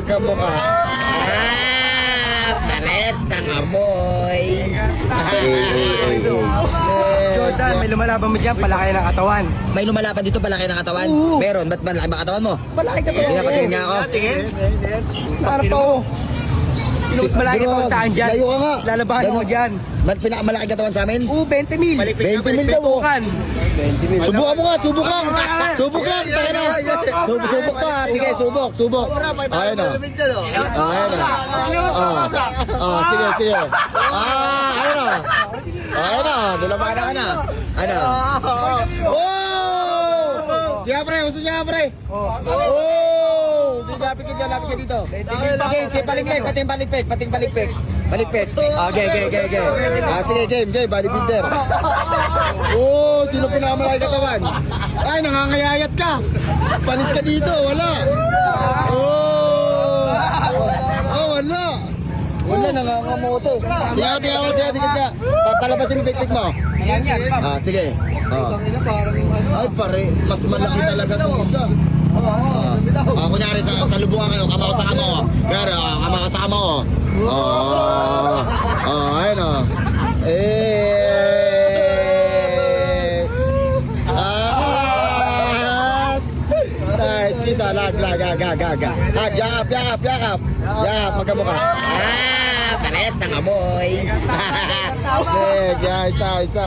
magkamukha. Pares ng amoy. Jordan, may lumalaban mo dyan, palaki ng katawan. May lumalaban dito, palaki ng katawan? Oo. Meron, ba't malaki ba katawan mo? Malaki ka pa. Sige, patingin nga ako. Para pa oh. Mas malaki pa ang taan dyan. Layo ka nga. Lalabahan mo dyan. Pinakamalaki katawan sa amin? Oo, 20 mil. 20 mil daw. Subukan. Subukan mo nga, subok lang. Subok lang, tayo na. Subok to ha. Sige, subok. Ayun na. Ayun na. Sige. Ayun na. Ayun na, dulamana ka na. Ano? Oh! Sige pre, gusto niya pre. Oh! Lapit ka dito. Okay, si paligpik, pating paligpik. Balikpik. Okay. Sige, game, bodybuilder. Oh, sino pinakamalaki katawan? Ay, nangangayayat ka. Panis ka dito, wala. Wala. Wala, nangangamoto. Tingnan ko siya. Palabasin yung pikpik mo. Sige. Ay, pare, mas malaki talaga itong isa. Kunyari sa lubungan kayo, kama ko sa kama ko. Pero, kama ko sa kama ko. Ayun o. Nice, kisa, lag. Yakap, magkamukha. Pares ng amoy. Isa.